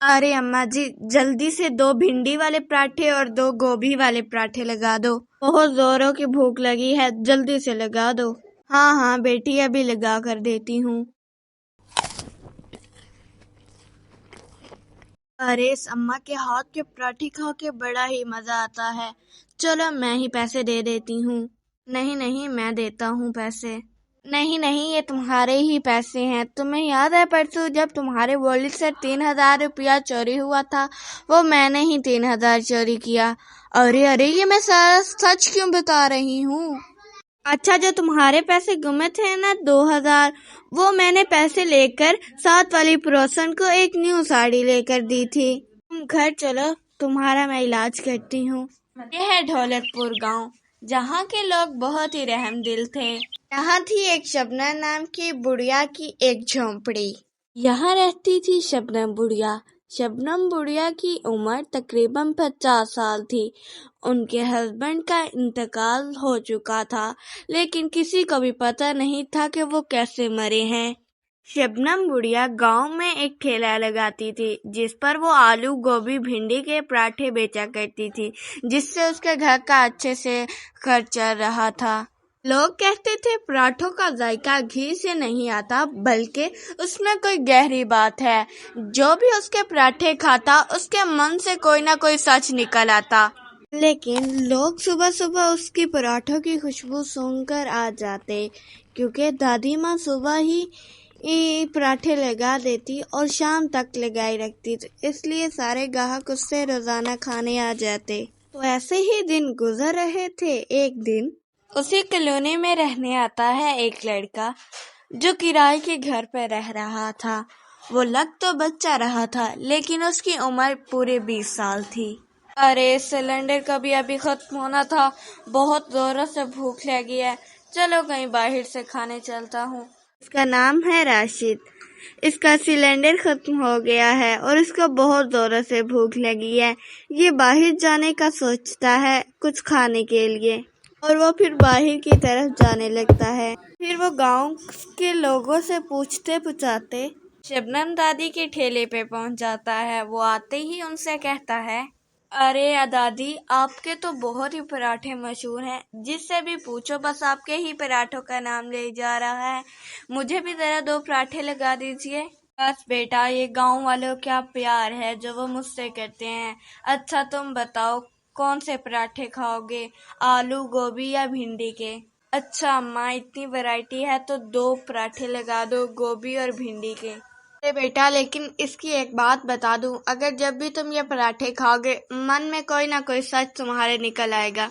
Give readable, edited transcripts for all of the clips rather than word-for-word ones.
अरे अम्मा जी, जल्दी से 2 भिंडी वाले पराठे और 2 गोभी वाले पराठे लगा दो। बहुत जोरों की भूख लगी है, जल्दी से लगा दो। हाँ हाँ बेटी, अभी लगा कर देती हूँ। अरे इस अम्मा के हाथ के पराठे खा के बड़ा ही मजा आता है। चलो मैं ही पैसे दे देती हूँ। नहीं नहीं, मैं देता हूँ पैसे। नहीं नहीं, ये तुम्हारे ही पैसे हैं। तुम्हें याद है परसों जब तुम्हारे वॉलेट से 3,000 रुपया चोरी हुआ था? वो मैंने ही 3,000 चोरी किया। अरे अरे, ये मैं सारा सच क्यों बता रही हूँ? अच्छा, जो तुम्हारे पैसे गुमे थे ना, 2,000, वो मैंने पैसे लेकर साथ वाली पड़ोसन को एक न्यू साड़ी लेकर दी थी। तुम घर चलो, तुम्हारा मैं इलाज करती हूँ। यह है ढोलकपुर गांव, जहाँ के लोग बहुत ही रहमदिल थे। यहाँ थी एक शबनम नाम की बुढ़िया की एक झोंपड़ी। यहाँ रहती थी शबनम बुढ़िया। शबनम बुढ़िया की उम्र तकरीबन 50 साल थी। उनके हस्बैंड का इंतकाल हो चुका था, लेकिन किसी को भी पता नहीं था कि वो कैसे मरे हैं। शबनम बुढ़िया गांव में एक ठेला लगाती थी, जिस पर वो आलू, गोभी, भिंडी के पराठे बेचा करती थी, जिससे उसके घर का अच्छे से खर्च चल रहा था। लोग कहते थे पराठों का जायका घी से नहीं आता, बल्कि उसमें कोई गहरी बात है। जो भी उसके पराठे खाता, उसके मन से कोई ना कोई सच निकल आता। लेकिन लोग सुबह सुबह उसकी पराठों की खुशबू सूंघकर आ जाते, क्योंकि दादी माँ सुबह ही पराठे लगा देती और शाम तक लगाई रखती, तो इसलिए सारे ग्राहक उससे रोजाना खाने आ जाते। तो ऐसे ही दिन गुजर रहे थे। एक दिन उसी कॉलोनी में रहने आता है एक लड़का, जो किराए के घर पर रह रहा था। वो लग तो बच्चा रहा था, लेकिन उसकी उम्र पूरे 20 साल थी। अरे सिलेंडर का भी अभी खत्म होना था। बहुत जोरों से भूख लगी है। चलो कहीं बाहर से खाने चलता हूँ। इसका नाम है राशिद। इसका सिलेंडर खत्म हो गया है और इसको बहुत जोरों से भूख लगी है। ये बाहर जाने का सोचता है कुछ खाने के लिए, और वो फिर बाहर की तरफ जाने लगता है। फिर वो गांव के लोगों से पूछते पुछाते शबनम दादी के ठेले पे पहुंच जाता है। वो आते ही उनसे कहता है, अरे दादी, आपके तो बहुत ही पराठे मशहूर हैं। जिससे भी पूछो बस आपके ही पराठों का नाम ले जा रहा है। मुझे भी जरा 2 पराठे लगा दीजिए। बस बेटा, ये गांव वालों क्या प्यार है जो वो मुझसे करते हैं। अच्छा तुम बताओ, कौन से पराठे खाओगे, आलू, गोभी या भिंडी के? अच्छा अम्मा, इतनी वैरायटी है तो 2 पराठे लगा दो, गोभी और भिंडी के। अरे बेटा, लेकिन इसकी एक बात बता दूं, अगर जब भी तुम ये पराठे खाओगे, मन में कोई ना कोई सच तुम्हारे निकल आएगा।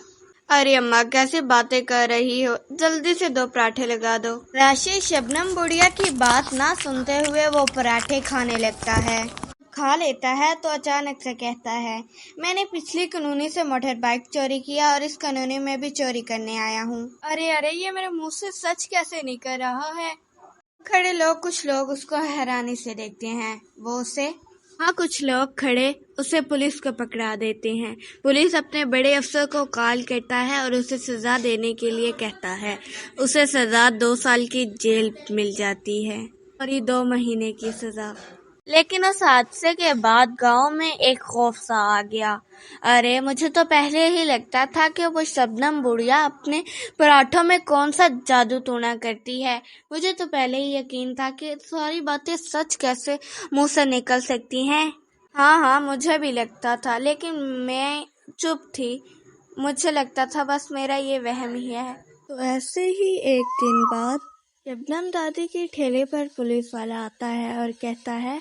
अरे अम्मा, कैसे बातें कर रही हो, जल्दी से 2 पराठे लगा दो। राशि शबनम बुढ़िया की बात ना सुनते हुए वो पराठे खाने लगता है। खा लेता है तो अचानक से कहता है, मैंने पिछली कॉलोनी से मोटर बाइक चोरी किया और इस कॉलोनी में भी चोरी करने आया हूँ। अरे अरे, ये मेरे मुंह से सच कैसे निकल रहा है? खड़े लोग, कुछ लोग उसको हैरानी से देखते हैं। वो उसे कुछ लोग खड़े उसे पुलिस को पकड़ा देते हैं। पुलिस अपने बड़े अफसर को कॉल करता है और उसे सजा देने के लिए कहता है। उसे सजा 2 साल की जेल मिल जाती है और ये 2 महीने की सजा। लेकिन उस हादसे के बाद गांव में एक खौफ सा आ गया। अरे मुझे तो पहले ही लगता था कि वो शबनम बुढ़िया अपने पराठों में कौन सा जादू टोना करती है। मुझे तो पहले ही यकीन था कि सारी बातें सच कैसे मुंह से निकल सकती हैं। हाँ, मुझे भी लगता था, लेकिन मैं चुप थी। मुझे लगता था बस मेरा ये वहम ही है। तो ऐसे ही एक दिन बाद शबनम दादी के ठेले पर पुलिस वाला आता है और कहता है,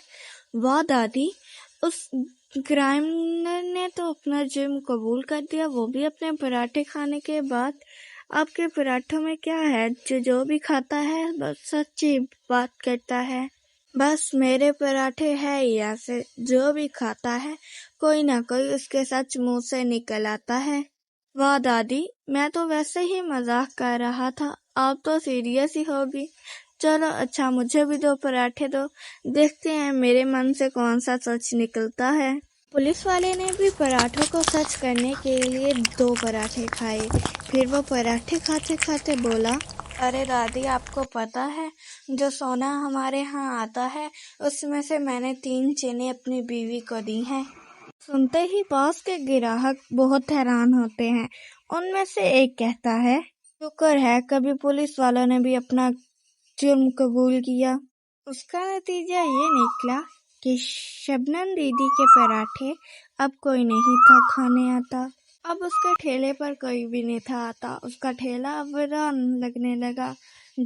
वाह दादी, उस क्राइमिनल ने तो अपना जुर्म कबूल कर दिया, वो भी अपने पराठे खाने के बाद। आपके पराठों में क्या है जो भी खाता है बस सच्ची बात करता है? बस मेरे पराठे है या से जो भी खाता है, कोई ना कोई उसके सच मुंह से निकल आता है। वाह दादी, मैं तो वैसे ही मजाक कर रहा था, आप तो सीरियस ही होगी। चलो अच्छा, मुझे भी 2 पराठे दो, देखते हैं मेरे मन से कौन सा सच निकलता है। पुलिस वाले ने भी पराठों को सच करने के लिए 2 पराठे खाए। फिर वो पराठे खाते खाते बोला, ارے دادی، آپ کو پتا ہے جو سونا ہمارے ہاں آتا ہے اس میں سے میں نے 3 چینی اپنی بیوی کو دی ہیں۔ سنتے ہی پاس کے گراہک بہت حیران ہوتے ہیں۔ ان میں سے ایک کہتا ہے، شکر ہے کبھی پولیس والوں نے بھی اپنا جرم قبول کیا۔ اس کا نتیجہ یہ نکلا کہ شبنم دیدی کے پراٹھے اب کوئی نہیں تھا کھانے آتا۔ اب اس کے ٹھیلے پر کوئی بھی نہیں تھا آتا۔ اس کا ٹھیلا اب ویران لگنے لگا۔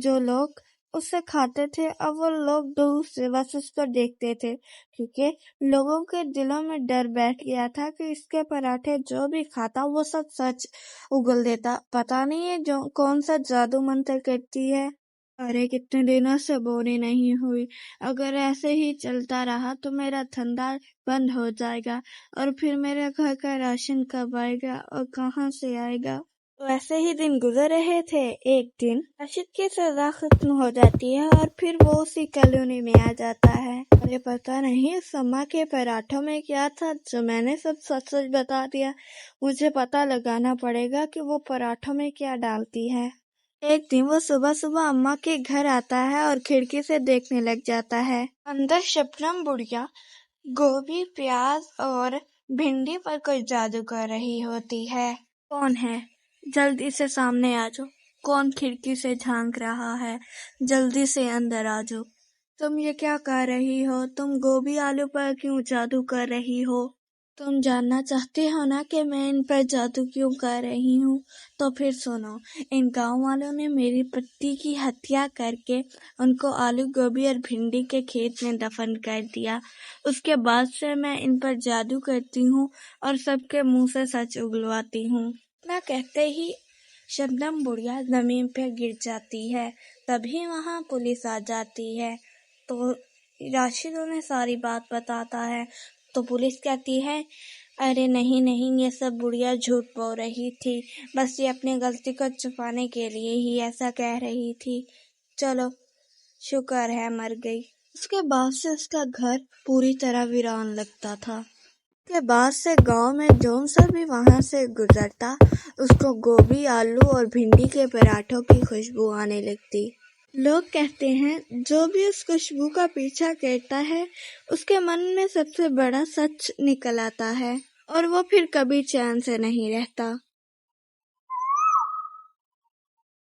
جو لوگ اس سے کھاتے تھے اب وہ لوگ دور سے بس اس کو دیکھتے تھے، کیونکہ لوگوں کے دلوں میں ڈر بیٹھ گیا تھا کہ اس کے پراٹھے جو بھی کھاتا وہ سب سچ اگل دیتا۔ پتہ نہیں یہ کون سا جادو منتر کرتی ہے۔ ارے کتنے دنوں سے بوری نہیں ہوئی، اگر ایسے ہی چلتا رہا تو میرا دھندا بند ہو جائے گا، اور پھر میرے گھر کا راشن کب آئے گا اور کہاں سے آئے گا۔ تو ایسے ہی دن گزر رہے تھے۔ ایک دن راشد کی سزا ختم ہو جاتی ہے اور پھر وہ اسی کالونی میں آ جاتا ہے۔ مجھے پتا نہیں اس اماں کے پراٹھوں میں کیا تھا جو میں نے سب سچ سچ بتا دیا۔ مجھے پتا لگانا پڑے گا کہ وہ پراٹھوں میں کیا ڈالتی ہے۔ ایک دن وہ صبح صبح اماں کے گھر آتا ہے اور کھڑکی سے دیکھنے لگ جاتا ہے۔ اندر شبنم بڑھیا گوبھی، پیاز اور بھنڈی پر کوئی جادو کر رہی ہوتی ہے۔ کون ہے؟ جلدی سے سامنے آ جاؤ۔ کون کھڑکی سے جھانک رہا ہے؟ جلدی سے اندر آ جاؤ۔ تم یہ کیا کر رہی ہو؟ تم گوبھی آلو پر کیوں جادو کر رہی ہو؟ تم جاننا چاہتے ہو نا کہ میں ان پر جادو کیوں کر رہی ہوں؟ تو پھر سنو، ان گاؤں والوں نے میری پتی کی ہتیا کر کے ان کو آلو، گوبھی اور بھنڈی کے کھیت میں دفن کر دیا۔ اس کے بعد سے میں ان پر جادو کرتی ہوں اور سب کے منہ سے سچ اگلواتی ہوں۔ اتنا کہتے ہی شبنم بڑھیا زمین پہ گر جاتی ہے۔ تبھی وہاں پولیس آ جاتی ہے تو راشد انہیں ساری بات بتاتا ہے۔ تو پولیس کہتی ہے، ارے نہیں نہیں، یہ سب بڑھیا جھوٹ بول رہی تھی، بس یہ اپنی غلطی کو چھپانے کے لیے ہی ایسا کہہ رہی تھی۔ چلو شکر ہے مر گئی۔ اس کے بعد سے اس کا گھر پوری طرح ویران لگتا تھا۔ اس کے بعد سے گاؤں میں جون سا بھی وہاں سے گزرتا اس کو گوبھی، آلو اور بھنڈی کے پراٹھوں کی خوشبو آنے لگتی۔ لوگ کہتے ہیں جو بھی اس خوشبو کا پیچھا کرتا ہے اس کے من میں سب سے بڑا سچ نکل آتا ہے اور وہ پھر کبھی چین سے نہیں رہتا۔